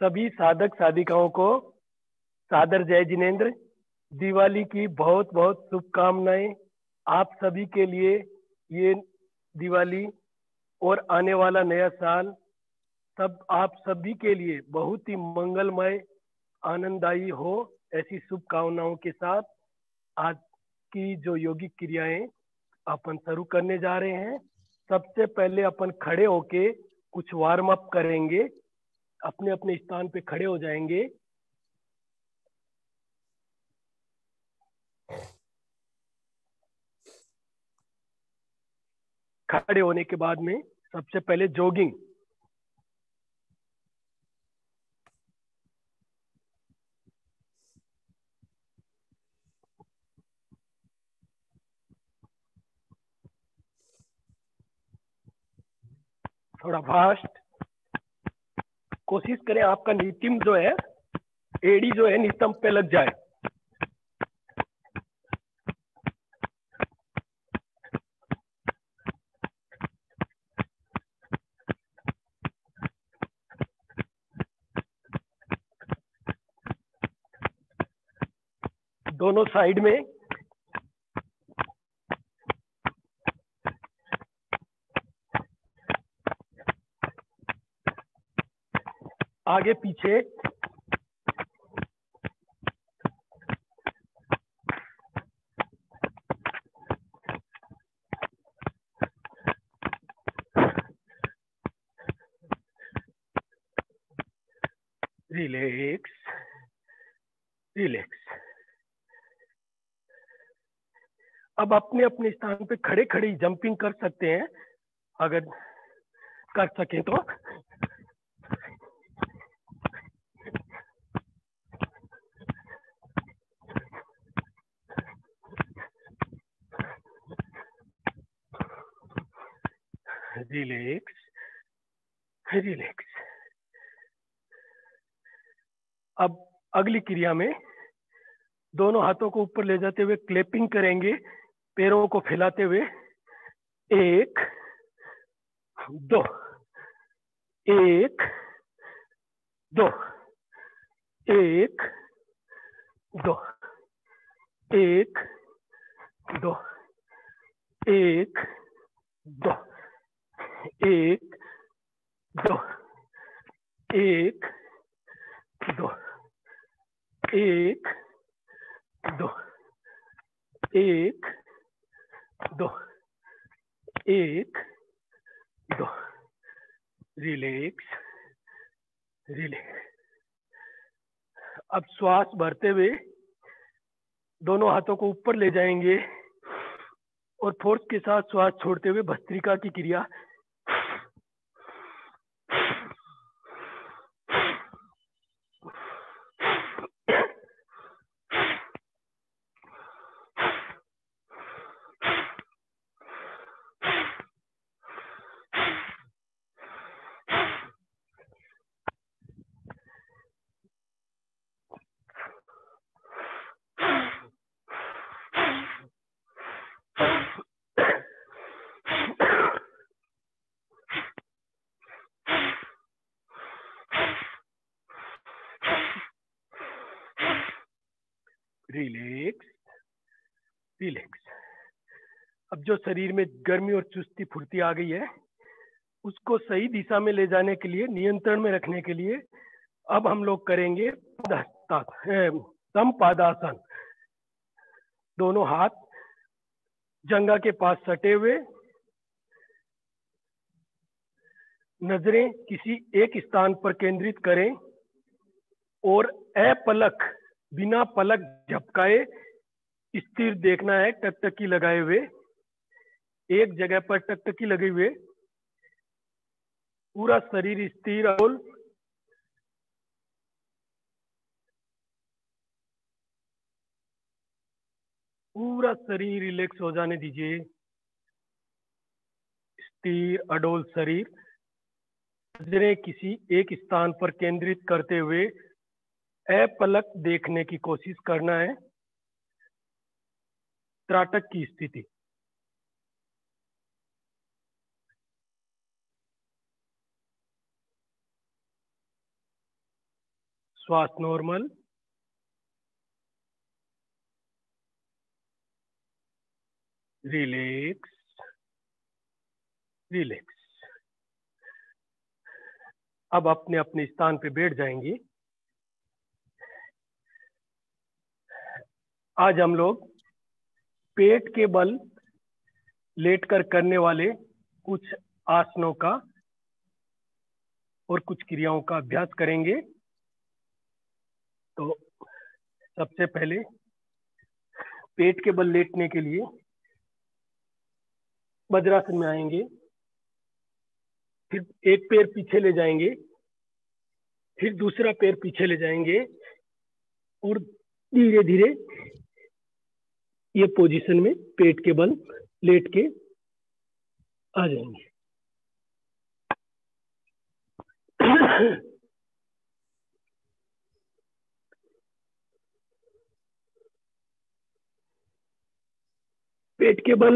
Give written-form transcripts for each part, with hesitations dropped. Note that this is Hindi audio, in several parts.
सभी साधक साधिकाओं को सादर जय जिनेन्द्र। दिवाली की बहुत बहुत शुभकामनाएं। आप सभी के लिए ये दिवाली और आने वाला नया साल सब आप सभी के लिए बहुत ही मंगलमय आनंददायी हो, ऐसी शुभकामनाओं के साथ आज की जो योगिक क्रियाएं अपन शुरू करने जा रहे हैं। सबसे पहले अपन खड़े होके कुछ वार्म अप करेंगे। अपने अपने स्थान पे खड़े हो जाएंगे। खड़े होने के बाद में सबसे पहले जॉगिंग। थोड़ा फास्ट कोशिश करें, आपका नितिम जो है, एडी जो है नितंब पे लग जाए। दोनों साइड में आगे पीछे रिलैक्स रिलैक्स। अब अपने अपने स्थान पे खड़े खड़े जंपिंग कर सकते हैं, अगर कर सके तो। Relax relax. अब अगली क्रिया में दोनों हाथों को ऊपर ले जाते हुए क्लैपिंग करेंगे, पैरों को फैलाते हुए। 1 2 1 2 1 2 1 2 1 2 1 2 1 2 1 2 1 2 1 2। Relax relax. अब श्वास भरते हुए दोनों हाथों को ऊपर ले जाएंगे और फोर्स के साथ श्वास छोड़ते हुए भस्त्रिका की क्रिया। Relax relax. अब जो शरीर में गर्मी और चुस्ती फुर्ती आ गई है, उसको सही दिशा में ले जाने के लिए, नियंत्रण में रखने के लिए अब हम लोग करेंगे समपादासन। दोनों हाथ जंघा के पास सटे हुए, नजरें किसी एक स्थान पर केंद्रित करें और अपलक, बिना पलक झपकाए स्थिर देखना है, टकटकी लगाए हुए। एक जगह पर टकटकी लगे हुए, पूरा शरीर स्थिर और पूरा शरीर रिलैक्स हो जाने दीजिए। स्थिर अडोल शरीर, नजरें किसी एक स्थान पर केंद्रित करते हुए अपलक देखने की कोशिश करना है। त्राटक की स्थिति। श्वास नॉर्मल, रिलैक्स रिलैक्स। अब अपने अपने स्थान पे बैठ जाएंगे। आज हम लोग पेट के बल लेटकर करने वाले कुछ आसनों का और कुछ क्रियाओं का अभ्यास करेंगे। तो सबसे पहले पेट के बल लेटने के लिए वज्रासन में आएंगे, फिर एक पैर पीछे ले जाएंगे, फिर दूसरा पैर पीछे ले जाएंगे और धीरे धीरे ये पोजीशन में पेट के बल लेट के आ जाएंगे। पेट के बल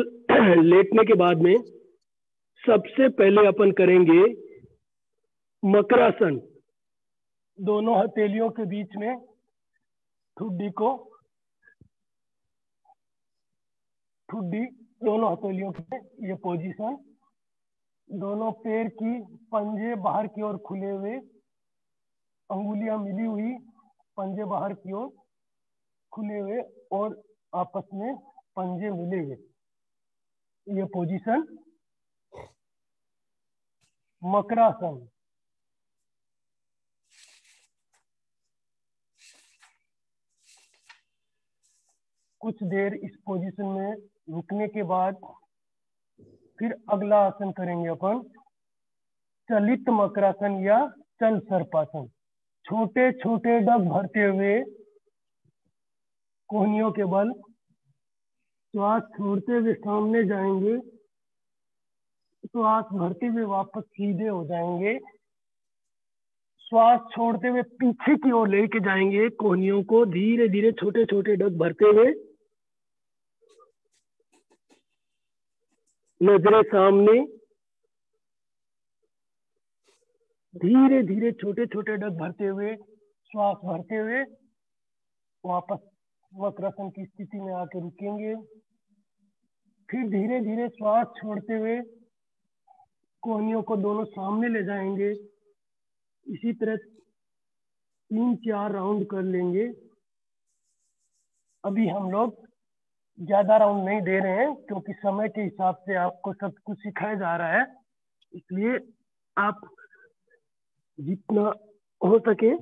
लेटने के बाद में सबसे पहले अपन करेंगे मकरासन। दोनों हथेलियों के बीच में ठुड्डी दोनों हथेलियों के ये पोजीशन, दोनों पैर की पंजे बाहर की ओर खुले हुए, अंगुलियां मिली हुई, पंजे बाहर की ओर खुले हुए और आपस में पंजे मिले हुए, ये पोजीशन मकरासन। कुछ देर इस पोजीशन में रुकने के बाद फिर अगला आसन करेंगे अपन चलित मकरासन या चल सर्पासन। छोटे छोटे डग भरते हुए कोहनियों के बल श्वास छोड़ते हुए सामने जाएंगे, श्वास भरते हुए वापस सीधे हो जाएंगे, श्वास छोड़ते हुए पीछे की ओर लेके जाएंगे कोहनियों को, धीरे धीरे छोटे छोटे डग भरते हुए, नजरें सामने, धीरे धीरे छोटे छोटे डग भरते हुए, श्वास भरते हुए वापस वक्रासन की स्थिति में आके रुकेंगे। फिर धीरे धीरे श्वास छोड़ते हुए कोहनियों को दोनों सामने ले जाएंगे। इसी तरह 3-4 राउंड कर लेंगे। अभी हम लोग ज्यादा राउंड नहीं दे रहे हैं क्योंकि समय के हिसाब से आपको सब कुछ सिखाया जा रहा है, इसलिए आप जितना हो सके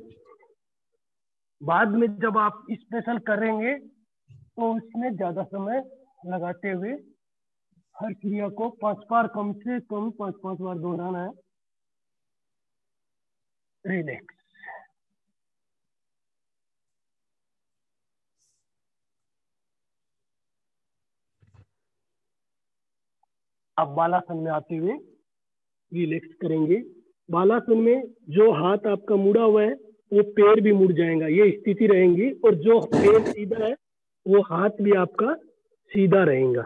बाद में जब आप स्पेशल करेंगे तो उसमें ज्यादा समय लगाते हुए हर क्रिया को 5 बार, कम से कम 5-5 बार दोहराना है। रिलैक्स। अब बालासन में आते हुए रिलैक्स करेंगे। बालासन में जो हाथ आपका मुड़ा हुआ है वो पैर भी मुड़ जाएगा, ये स्थिति रहेंगी, और जो पैर सीधा है वो हाथ भी आपका सीधा रहेगा।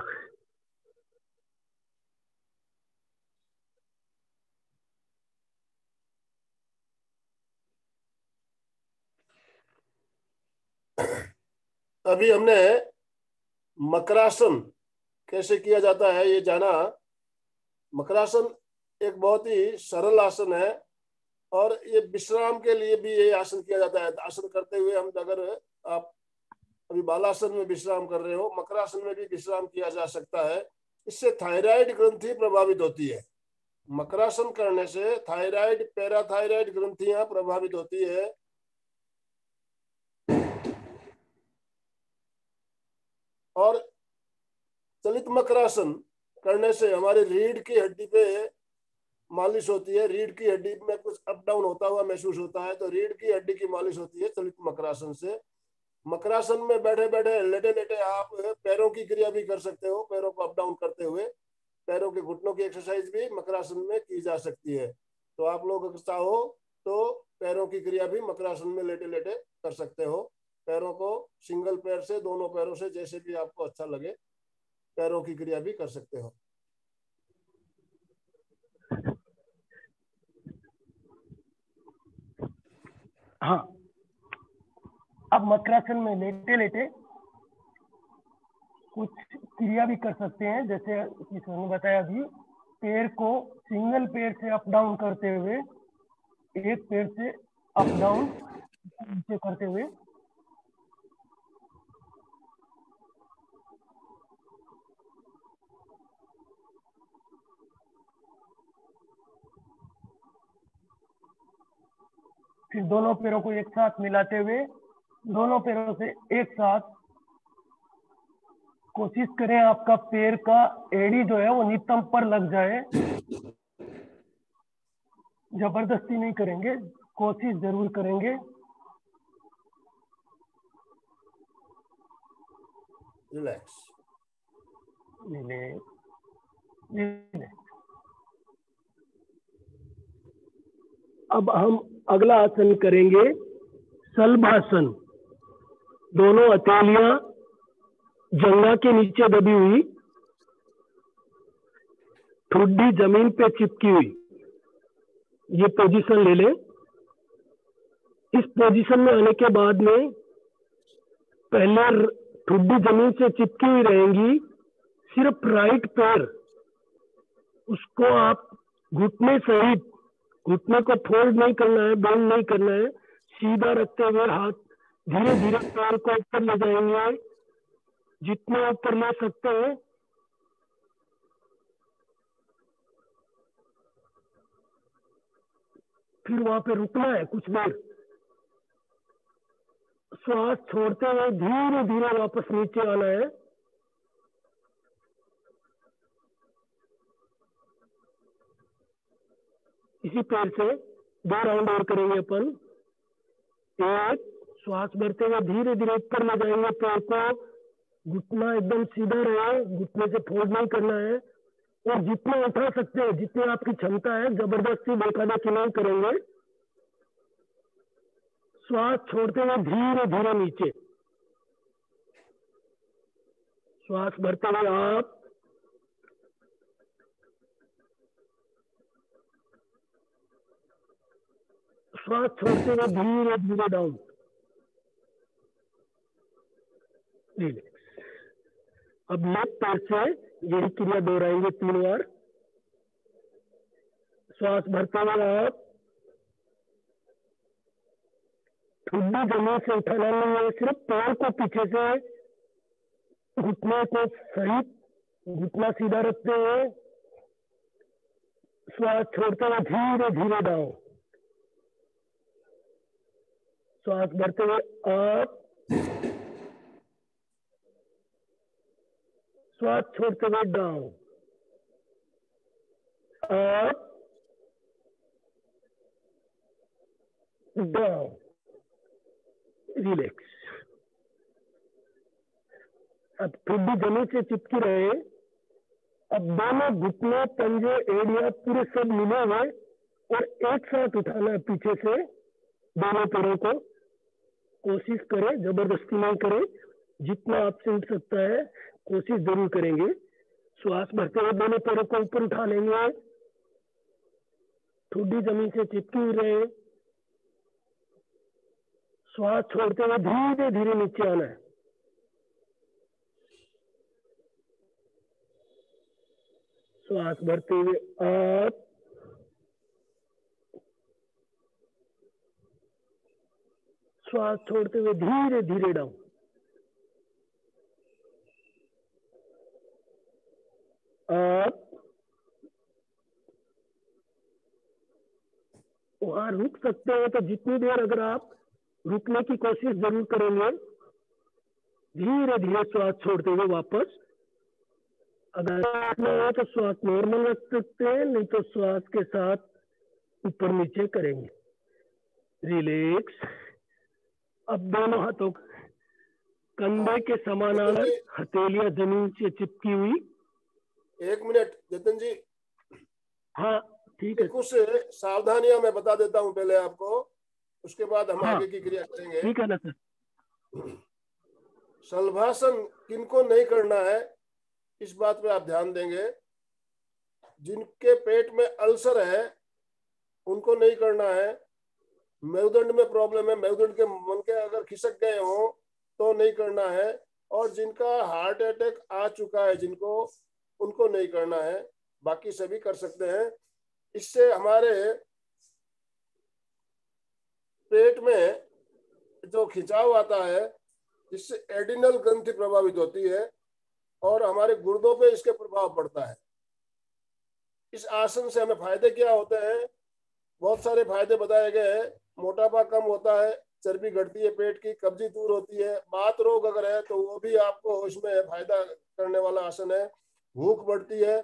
अभी हमने मकरासन कैसे किया जाता है ये जाना। मकरासन एक बहुत ही सरल आसन है और ये विश्राम के लिए भी ये आसन किया जाता है। आसन करते हुए हम, अगर आप अभी बालासन में विश्राम कर रहे हो, मकरासन में भी विश्राम किया जा सकता है। इससे थायराइड ग्रंथि प्रभावित होती है। मकरासन करने से थायराइड, पैराथायराइड ग्रंथियां प्रभावित होती है। और चलित मकरासन करने से हमारे रीढ़ की हड्डी पे मालिश होती है। रीढ़ की हड्डी में कुछ अप डाउन होता हुआ महसूस होता है, तो रीढ़ की हड्डी की मालिश होती है चलित मकरासन से। मकरासन में बैठे बैठे, लेटे लेटे आप पैरों की क्रिया भी कर सकते हो। पैरों को अप डाउन करते हुए पैरों के घुटनों की एक्सरसाइज भी मकरासन में की जा सकती है। तो आप लोग अगर चाहो तो पैरों की क्रिया भी मकरासन में लेटे लेटे कर सकते हो। पैरों को सिंगल पैर से, दोनों पैरों से, जैसे भी आपको अच्छा लगे, पैरों की क्रिया भी कर सकते हो। हाँ, आप मकरासन में लेटे लेटे कुछ क्रिया भी कर सकते हैं, जैसे किशोर ने बताया अभी, पैर को सिंगल पैर से अप डाउन करते हुए, एक पैर से अप डाउन नीचे करते हुए, फिर दोनों पैरों को एक साथ मिलाते हुए दोनों पैरों से एक साथ कोशिश करें आपका पैर का एड़ी जो है वो नितंब पर लग जाए। जबरदस्ती नहीं करेंगे, कोशिश जरूर करेंगे। रिलैक्स। अब हम अगला आसन करेंगे शलभासन। दोनों हथेलियां जंघा के नीचे दबी हुई, ठुड्डी जमीन पे चिपकी हुई, ये पोजीशन ले लें। इस पोजीशन में आने के बाद में पहले ठुड्डी जमीन से चिपकी हुई रहेंगी, सिर्फ राइट पैर उसको आप घुटने सहित, घुटने को फोल्ड नहीं करना है, बेंड नहीं करना है, सीधा रखते हुए हाथ धीरे धीरे पैर को ऊपर ले जाएंगे, जितना ऊपर ले सकते हैं। फिर वहां पे रुकना है कुछ देर, श्वास छोड़ते हुए धीरे धीरे वापस नीचे आना है। इसी पैर से 2 राउंड और करेंगे अपन। एक, श्वास भरते हुए धीरे धीरे ऊपर ले जाएंगे पैर को, घुटना एकदम सीधा रहे, घुटने से फोल्ड नहीं करना है, और जितना उठा सकते हैं, जितनी आपकी क्षमता है, जबरदस्ती देखा नहीं करेंगे। श्वास छोड़ते हुए धीरे धीरे नीचे, श्वास भरते हुए आप, श्वास छोड़ते हुए धीरे धीरे डाउन। अब लेफ्ट पैर से यही क्रिया दोहराएंगे 3 बार। श्वास भरते हुए आप, ठुड्डी जमीन से उठाना नहीं है, सिर्फ पैर को पीछे से घुटने को सहित घुटना सीधा रखते हुए श्वास छोड़ते हुए धीरे धीरे डाउन। श्वास भरते हुए अप, श्वास छोड़ते हुए डाउन, अप डाउन, रिलैक्स। अब ठुड्डी जमीन से चिपकी रहे। अब दोनों घुटने, पंजे, एड़ियां पूरे सब मिले हुए और एक साथ उठाना है पीछे से दोनों पैरों को। कोशिश करें, जबरदस्ती नहीं करें, जितना आपसे उठ सकता है कोशिश जरूर करेंगे। श्वास भरते हुए दोनों पैरों को ऊपर उठा लेंगे, ठुड्डी जमीन से चिपकी हुई रहे। श्वास छोड़ते हुए धीरे धीरे नीचे आना है। श्वास भरते हुए अप, श्वास छोड़ते हुए धीरे धीरे डाउन, अप। वहां रुक सकते हैं तो जितनी देर अगर आप रुकने की कोशिश जरूर करेंगे, धीरे धीरे श्वास छोड़ते हुए वापस। अगर रुकना हो तो श्वास नॉर्मल रख सकते हैं, नहीं तो श्वास के साथ ऊपर नीचे करेंगे। रिलैक्स। अब दोनों हाथों कंधे के समानांतर, हथेलियां जमीन से चिपकी हुई। 1 मिनट जतिन जी। हाँ ठीक है। कुछ सावधानियां मैं बता देता हूं पहले आपको, उसके बाद हम हाँ, आगे की क्रिया करेंगे। ठीक है ना सर। शलभासन किनको नहीं करना है, इस बात पे आप ध्यान देंगे। जिनके पेट में अल्सर है उनको नहीं करना है, मेरुदंड में प्रॉब्लम है, मेरुदंड के मन के अगर खिसक गए हो तो नहीं करना है, और जिनका हार्ट अटैक आ चुका है जिनको, उनको नहीं करना है, बाकी सभी कर सकते हैं। इससे हमारे पेट में जो खिंचाव आता है, इससे एडिनल ग्रंथि प्रभावित होती है और हमारे गुर्दों पे इसके प्रभाव पड़ता है। इस आसन से हमें फायदे क्या होते हैं? बहुत सारे फायदे बताए गए हैं। मोटापा कम होता है, चर्बी घटती है पेट की, कब्जी दूर होती है, बात रोग अगर है तो वो भी आपको इसमें फायदा करने वाला आसन है। भूख बढ़ती है,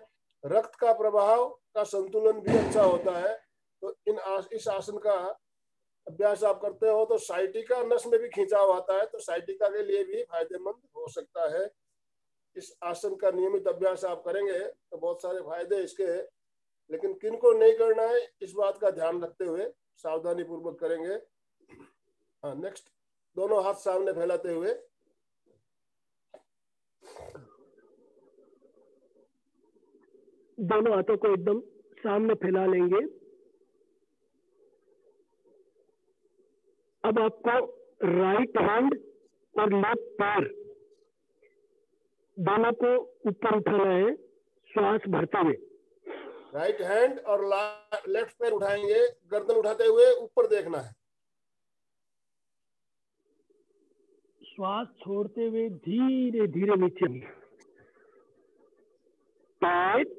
रक्त का प्रवाह का संतुलन भी अच्छा होता है। तो इस आसन का अभ्यास आप करते हो तो साइटिका नस में भी खिंचाव आता है, तो साइटिका के लिए भी फायदेमंद हो सकता है। इस आसन का नियमित अभ्यास आप करेंगे तो बहुत सारे फायदे इसके हैं, लेकिन किन को नहीं करना है इस बात का ध्यान रखते हुए सावधानी पूर्वक करेंगे। हाँ, नेक्स्ट, दोनों हाथ सामने फैलाते हुए। दोनों हाथों को एकदम सामने फैला लेंगे। अब आपको राइट हैंड और लेफ्ट पैर दोनों को ऊपर उठाना है श्वास भरते हुए। राइट हैंड और लेफ्ट पैर उठाएंगे, गर्दन उठाते हुए ऊपर देखना है। श्वास छोड़ते हुए धीरे धीरे नीचे। Tight,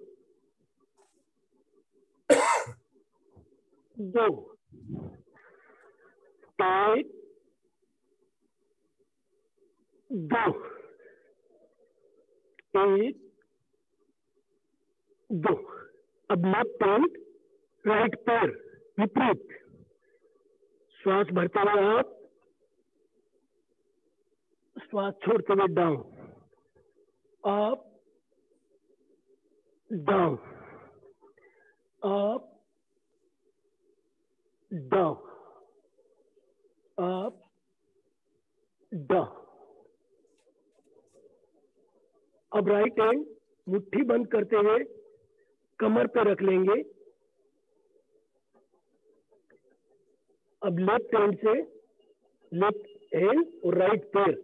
2, tight, 2, 1, 2। अब लेफ्ट हैंड राइट पैर विपरीत, श्वास भरते हुए आप, श्वास छोड़ते हुए down, up, down, up, down, up, down. अब राइट हैंड मुट्ठी बंद करते हुए कमर पे रख लेंगे। अब लेफ्ट हैंड से लेफ्ट हैंड और राइट पैर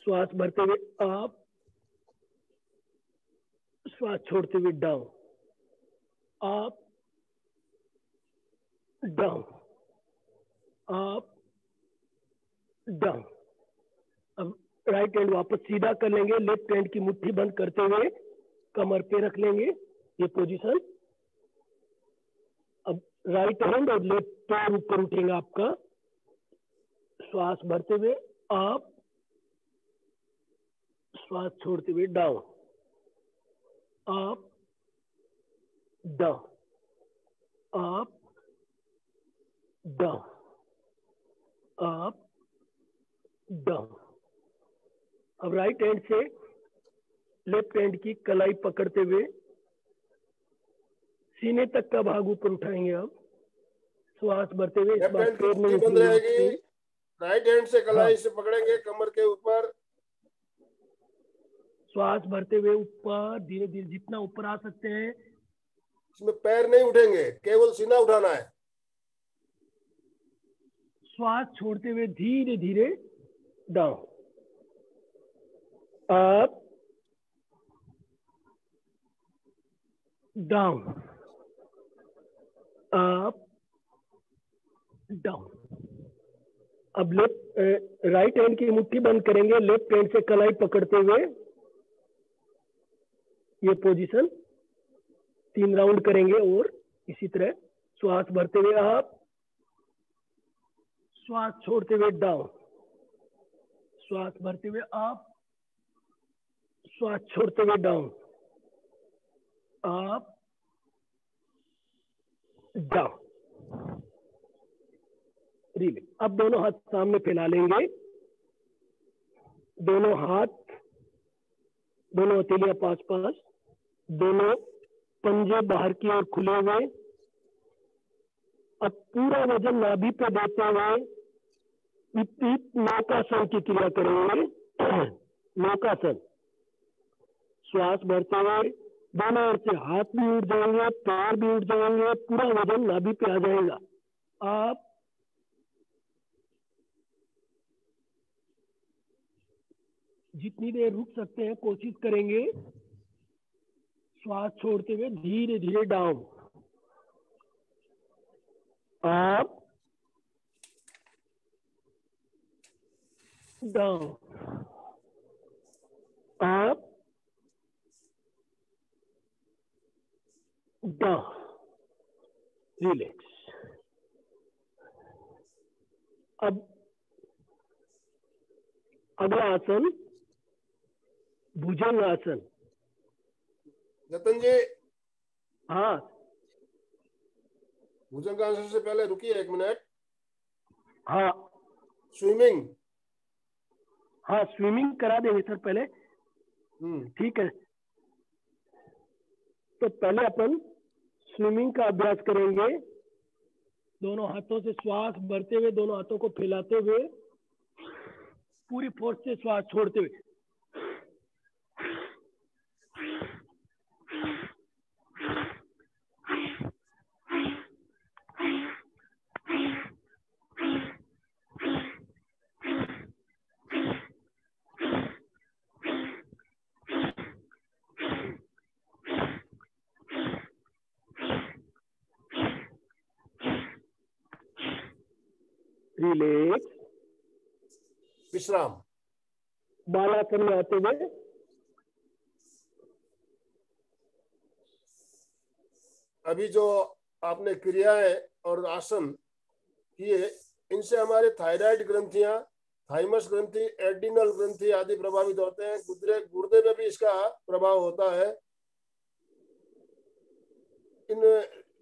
श्वास भरते हुए अप, श्वास छोड़ते हुए down, up, down, up, down. अब राइट हैंड वापस सीधा कर लेंगे, लेफ्ट हैंड की मुट्ठी बंद करते हुए कमर पे रख लेंगे, ये पोजीशन। अब राइट हैंड और लेफ्ट पैर ऊपर उठेगा आपका, श्वास भरते हुए अप, श्वास छोड़ते हुए down, up, down, up, down, up, down. अब राइट हैंड से लेफ्ट हैंड की कलाई पकड़ते हुए सीने तक का भाग ऊपर उठाएंगे। आप श्वास भरते हुए इस बार पैर में बंद रहेगी, राइट हैंड से कलाई से पकड़ेंगे कमर के ऊपर, श्वास भरते हुए ऊपर धीरे धीरे जितना ऊपर आ सकते हैं। इसमें पैर नहीं उठेंगे, केवल सीना उठाना है। श्वास छोड़ते हुए धीरे धीरे down, up, down, up, down. अब लेफ्ट राइट हैंड की मुट्ठी बंद करेंगे, लेफ्ट हैंड से कलाई पकड़ते हुए ये पोजीशन 3 राउंड करेंगे और इसी तरह श्वास भरते हुए अप, श्वास छोड़ते हुए डाउन, श्वास भरते हुए अप, श्वास छोड़ते हुए डाउन, अप, डाउन। रिलीज। अब दोनों हाथ सामने फैला लेंगे, दोनों हाथ, दोनों हथेलियां पास पास, दोनों पंजे बाहर की ओर खुले हुए। अब पूरा वजन नाभि पे देते हुए नौकासन की क्रिया करेंगे। नौकासन, श्वास भरते हुए दोनों ओर से हाथ भी उठ जाएंगे, पैर भी उठ जाएंगे, पूरा वजन नाभि पे आ जाएगा। आप जितनी देर रुक सकते हैं कोशिश करेंगे श्वास छोड़ते हुए धीरे धीरे down, up, down, up, down, relax. अब अगला आसन भुजंग आसन। जतन जी, हाँ भुजंगासन से पहले रुकिए 1 मिनट। हाँ स्विमिंग। हाँ, स्विमिंग करा देंगे सर पहले। ठीक है, तो पहले अपन स्विमिंग का अभ्यास करेंगे। दोनों हाथों से श्वास भरते हुए, दोनों हाथों को फैलाते हुए, पूरी फोर्स से श्वास छोड़ते हुए। रिलैक्स, विश्राम। बालासन में आते हुए अभी जो आपने क्रियाएं और आसन किए, इनसे हमारे थायराइड ग्रंथियां, थाइमस ग्रंथि, एडिनल ग्रंथि आदि प्रभावित होते हैं। गुर्दे में भी इसका प्रभाव होता है। इन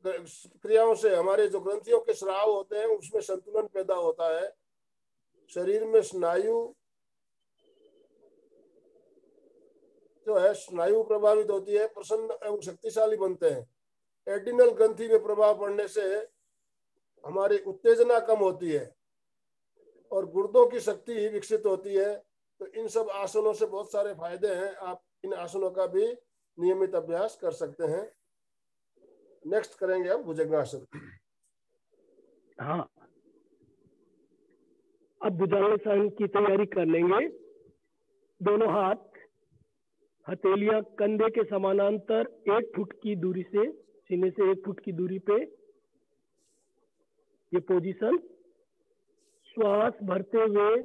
क्रियाओं से हमारे जो ग्रंथियों के स्राव होते हैं उसमें संतुलन पैदा होता है। शरीर में स्नायु जो है, स्नायु प्रभावित होती है, प्रसन्न एवं शक्तिशाली बनते हैं। एडिनल ग्रंथि में प्रभाव पड़ने से हमारी उत्तेजना कम होती है और गुर्दों की शक्ति विकसित होती है। तो इन सब आसनों से बहुत सारे फायदे हैं। आप इन आसनों का भी नियमित अभ्यास कर सकते हैं। नेक्स्ट करेंगे हम भुजंगासन। हाँ, अब भुजंगासन की तैयारी कर लेंगे। दोनों हाथ हथेलियां कंधे के समानांतर 1 फुट की दूरी से, सीने से 1 फुट की दूरी पे ये पोजीशन। श्वास भरते हुए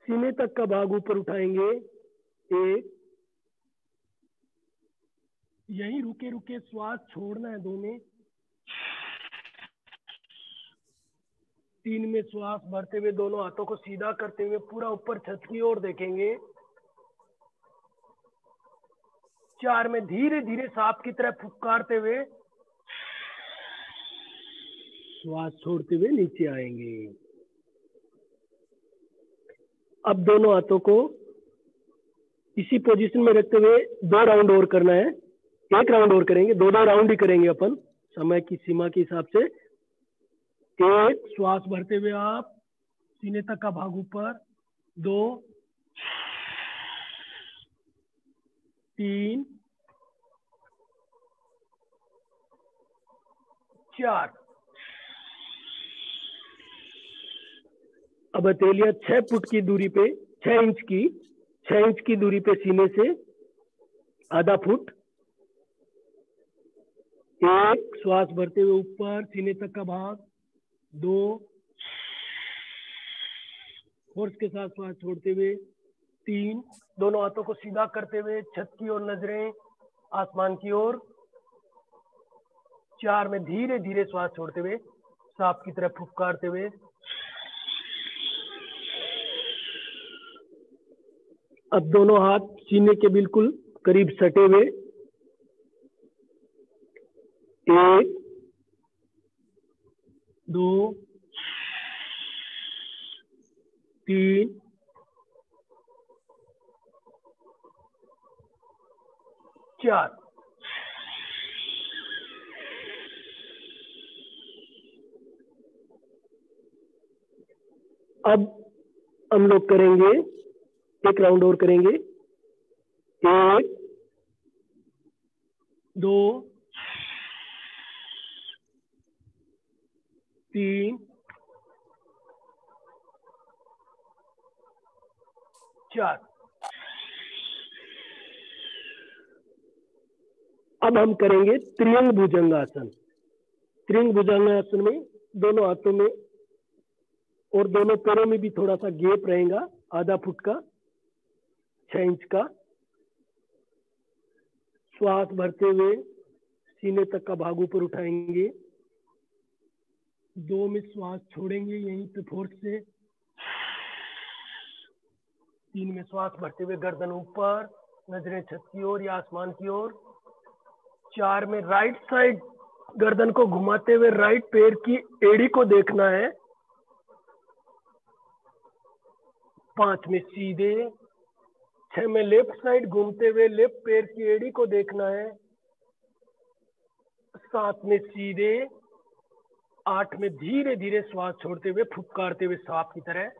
सीने तक का भाग ऊपर उठाएंगे, 1, यहीं रुके रुके श्वास छोड़ना है 2 में, 3 में श्वास भरते हुए दोनों हाथों को सीधा करते हुए पूरा ऊपर छत की ओर देखेंगे, 4 में धीरे धीरे सांप की तरह फुफकारते हुए श्वास छोड़ते हुए नीचे आएंगे। अब दोनों हाथों को इसी पोजीशन में रखते हुए 2 राउंड और करना है। 1 राउंड और करेंगे, 2 राउंड ही करेंगे अपन समय की सीमा के हिसाब से। 1, श्वास भरते हुए आप सीने तक का भाग ऊपर, 2, 3, 4। अब हथेलियां 6 फुट की दूरी पे, 6 इंच की दूरी पे सीने से, आधा फुट। 1, श्वास भरते हुए ऊपर सीने तक का भाग, 2, फोर्स के साथ श्वास छोड़ते हुए, 3, दोनों हाथों को सीधा करते हुए छत की ओर, नजरें आसमान की ओर, 4 में धीरे धीरे श्वास छोड़ते हुए सांप की तरह फुफकारते हुए। अब दोनों हाथ सीने के बिल्कुल करीब सटे हुए, 1, 2, 3, 4। अब हम लोग करेंगे, 1 राउंड और करेंगे, 1, 2, 3, 4। अब हम करेंगे त्रियंग भुजंगासन। त्रियंग भुजंगासन में दोनों हाथों में और दोनों पैरों में भी थोड़ा सा गैप रहेगा, आधा फुट का, 6 इंच का। श्वास भरते हुए सीने तक का भाग ऊपर उठाएंगे। 2 में श्वास छोड़ेंगे यहीं पे फोर्स से। 3 में श्वास भरते हुए गर्दन ऊपर, नजरें छत की ओर या आसमान की ओर। 4 में राइट साइड गर्दन को घुमाते हुए राइट पैर की एड़ी को देखना है। 5 में सीधे। 6 में लेफ्ट साइड घूमते हुए लेफ्ट पैर की एड़ी को देखना है। 7 में सीधे। 8 में धीरे धीरे श्वास छोड़ते हुए फुफकारते हुए सांप की तरह।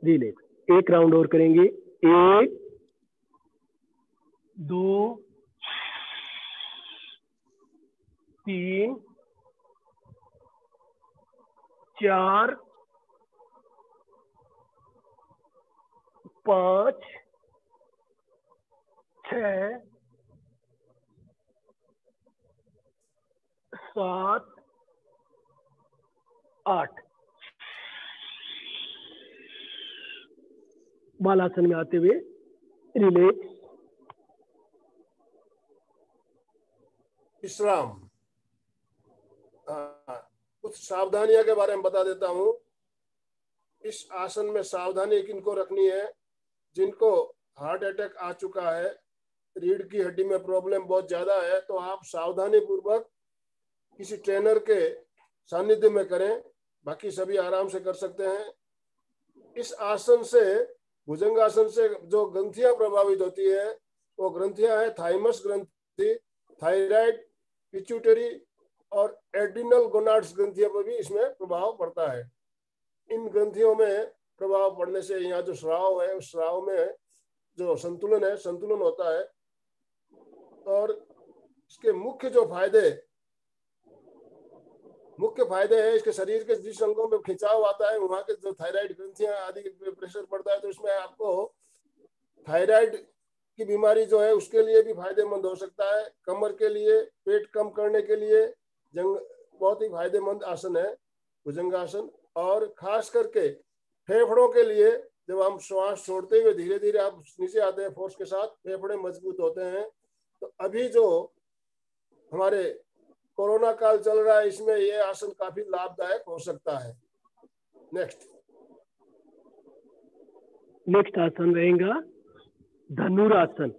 रिलैक्स। एक राउंड और करेंगे। 1 2 3 4 5 6 7 8। बालासन में आते हुए रिलैक्स। विश्राम। कुछ सावधानियों के बारे में बता देता हूँ। इस आसन में सावधानी किनको रखनी है? जिनको हार्ट अटैक आ चुका है, रीढ़ की हड्डी में प्रॉब्लम बहुत ज्यादा है, तो आप सावधानी पूर्वक किसी ट्रेनर के सानिध्य में करें। बाकी सभी आराम से कर सकते हैं। इस आसन से, भुजंगासन से जो ग्रंथियां प्रभावित होती है वो ग्रंथियां है थाइमस ग्रंथि, थायराइड, पिट्यूटरी और एड्रिनल गोनाड्स ग्रंथियों पर भी इसमें प्रभाव पड़ता है। इन ग्रंथियों में प्रभाव पड़ने से यहाँ जो श्राव है, उस श्राव में जो संतुलन है, संतुलन होता है। और इसके मुख्य फायदे हैं, इसके शरीर के जिस अंगों में खिंचाव आता है वहां के जो थायराइड ग्रंथियां आदि पे प्रेशर पड़ता है, तो इसमें आपको थायराइड की बीमारी जो है उसके लिए भी फायदेमंद हो सकता है। कमर के लिए, पेट कम करने के लिए बहुत ही फायदेमंद आसन है भुजंगासन। और खास करके फेफड़ों के लिए, जब हम श्वास छोड़ते हुए धीरे धीरे आप नीचे आते हैं फोर्स के साथ, फेफड़े मजबूत होते हैं। तो अभी जो हमारे कोरोना काल चल रहा है, इसमें यह आसन काफी लाभदायक हो सकता है। नेक्स्ट आसन रहेगा धनुरासन।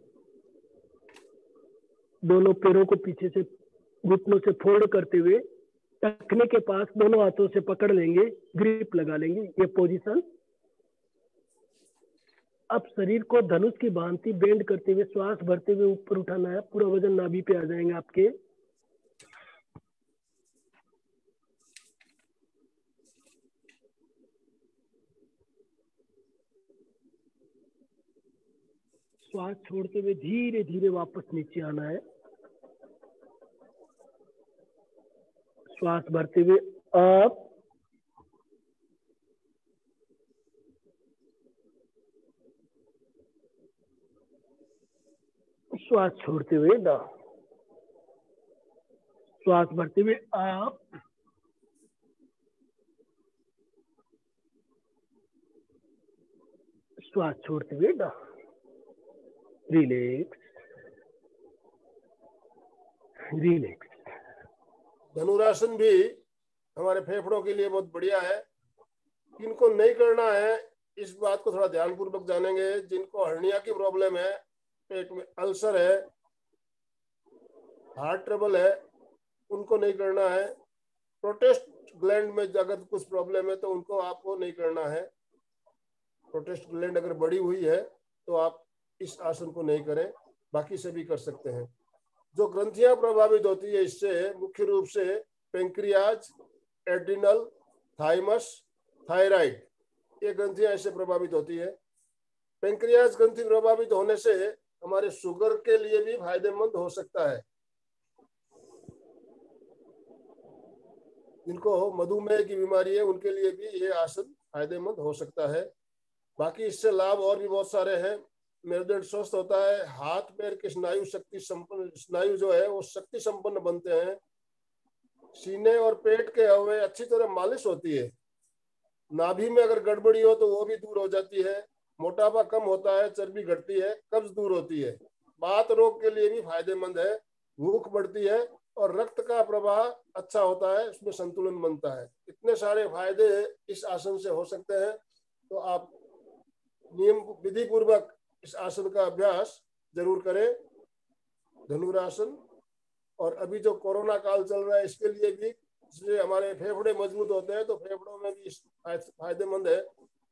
दोनों पैरों को पीछे से घुटनों से फोल्ड करते हुए टखने के पास दोनों हाथों से पकड़ लेंगे, ग्रिप लगा लेंगे, ये पोजीशन। अब शरीर को धनुष की भांति बेंड करते हुए श्वास भरते हुए ऊपर उठाना है। पूरा वजन नाभि पे आ जाएंगे आपके। श्वास छोड़ते हुए धीरे धीरे वापस नीचे आना है। श्वास भरते हुए अप, श्वास छोड़ते हुए डाउन। श्वास भरते हुए अप, श्वास छोड़ते हुए डाउन। Relax, relax. धनुरासन भी हमारे फेफड़ों के लिए बहुत बढ़िया है। किनको नहीं करना है इस बात को थोड़ा ध्यानपूर्वक जानेंगे। जिनको हर्निया की प्रॉब्लम है, पेट में अल्सर है, हार्ट ट्रबल है, उनको नहीं करना है। प्रोस्टेट ग्लैंड में अगर कुछ प्रॉब्लम है तो उनको आपको नहीं करना है। प्रोस्टेट ग्लैंड अगर बड़ी हुई है तो आप इस आसन को नहीं करें, बाकी सभी कर सकते हैं। जो ग्रंथियां प्रभावित होती है इससे मुख्य रूप से पेंक्रियाज, एड्रिनल, थाइमस, थायराइड, ये ग्रंथियां इससे प्रभावित होती है। पेंक्रियाज ग्रंथि प्रभावित होने से हमारे शुगर के लिए भी फायदेमंद हो सकता है। जिनको मधुमेह की बीमारी है उनके लिए भी ये आसन फायदेमंद हो सकता है। बाकी इससे लाभ और भी बहुत सारे हैं। मेरुदंड स्वस्थ होता है, हाथ पैर के स्नायु जो है वो शक्ति संपन्न बनते हैं, सीने और पेट के हवे अच्छी तरह मालिश होती है, नाभि में अगर गड़बड़ी हो तो वो भी दूर हो जाती है, मोटापा कम होता है, चर्बी घटती है, कब्ज दूर होती है, बात रोग के लिए भी फायदेमंद है, भूख बढ़ती है और रक्त का प्रवाह अच्छा होता है, उसमें संतुलन बनता है। इतने सारे फायदे इस आसन से हो सकते हैं। तो आप नियम विधि पूर्वक इस आसन का अभ्यास जरूर करें, धनुरासन। और अभी जो कोरोना काल चल रहा है इसके लिए भी, इसलिए हमारे फेफड़े मजबूत होते हैं तो फेफड़ों में भी फायदेमंद है।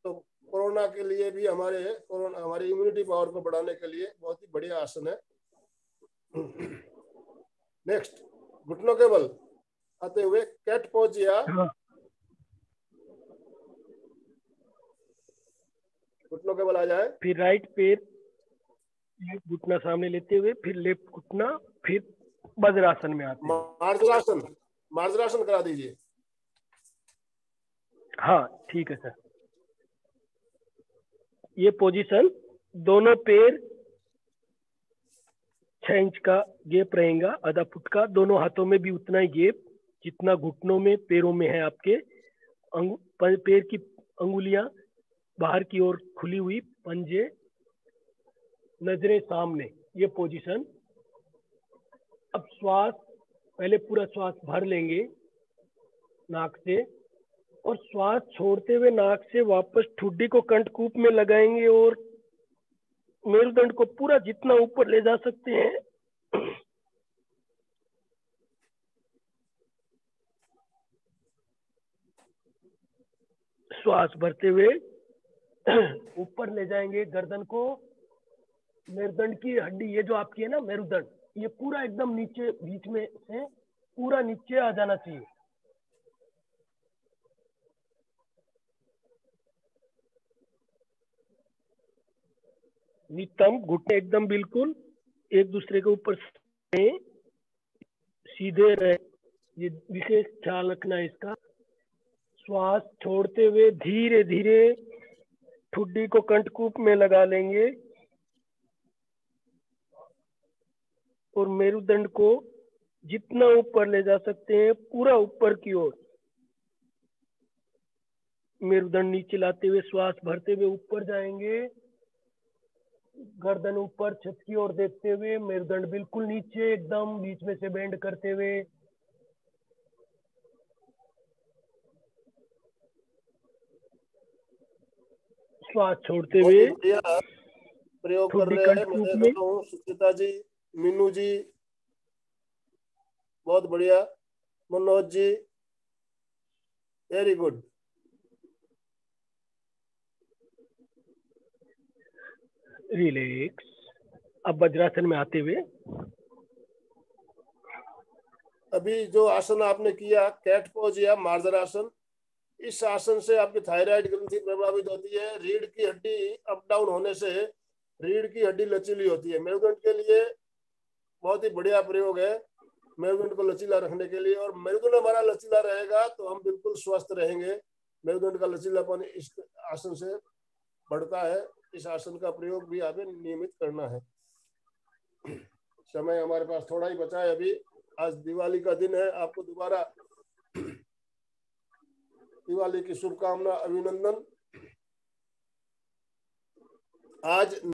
तो कोरोना के लिए भी हमारी इम्यूनिटी पावर को बढ़ाने के लिए बहुत ही बढ़िया आसन है। नेक्स्ट, घुटनों के बल आते हुए कैट पोज या घुटनों के बल आ जाए। फिर राइट पैर घुटना सामने लेते हुए, फिर लेफ्ट घुटना, फिर वज्रासन में आते हैं। मार्जरासन करा दीजिए। हाँ ठीक है सर। ये पोजीशन दोनों पैर 6 इंच का गैप रहेगा, आधा फुट का। दोनों हाथों में भी उतना ही गैप जितना घुटनों में पैरों में है आपके। पैर की अंगुलियां बाहर की ओर खुली हुई, पंजे नजरें सामने, ये पोजीशन। अब श्वास, पहले पूरा श्वास भर लेंगे नाक से और श्वास छोड़ते हुए नाक से वापस ठुड्डी को कंठकूप में लगाएंगे और मेरुदंड को पूरा जितना ऊपर ले जा सकते हैं श्वास भरते हुए ऊपर ले जाएंगे गर्दन को। मेरुदंड की हड्डी, ये जो आपकी है ना मेरुदंड, ये पूरा एकदम नीचे, बीच में से पूरा नीचे आ जाना चाहिए। नितंब, घुटने एकदम बिल्कुल एक दूसरे के ऊपर सीधे रहे, ये विशेष ख्याल रखना है इसका। श्वास छोड़ते हुए धीरे धीरे ठुड्डी को कंठकूप में लगा लेंगे और मेरुदंड को जितना ऊपर ले जा सकते हैं पूरा ऊपर की ओर मेरुदंड नीचे लाते हुए श्वास भरते हुए ऊपर जाएंगे। गर्दन ऊपर छत की ओर देखते हुए, मेरुदंड बिल्कुल नीचे एकदम बीच में से बेंड करते हुए। श्वास छोड़ते हुए प्रयोग कर रहे हैं। मैं देख रहा हूँ सुचिता जी, मीनू जी, बहुत बढ़िया, Manoj ji, very good. Relax. अब वज्रासन में आते हुए, अभी जो आसन आपने किया कैट पोज या मार्जरासन, इस आसन से आपकी थायराइड ग्रंथि प्रभावित होती है, रीढ़ की हड्डी अप डाउन होने से रीढ़ की हड्डी लचीली होती है। मेरुदंड के लिए बहुत ही बढ़िया प्रयोग है मेरुदंड को लचीला रखने के लिए। और मेरुदंड हमारा लचीला रहेगा तो हम बिल्कुल स्वस्थ रहेंगे। मेरुदंड का लचीलापन इस आसन से बढ़ता है। इस आसन का प्रयोग भी हमें नियमित करना है। समय हमारे पास थोड़ा ही बचा है अभी। आज दिवाली का दिन है, आपको दोबारा दिवाली की शुभकामना, अभिनंदन। आज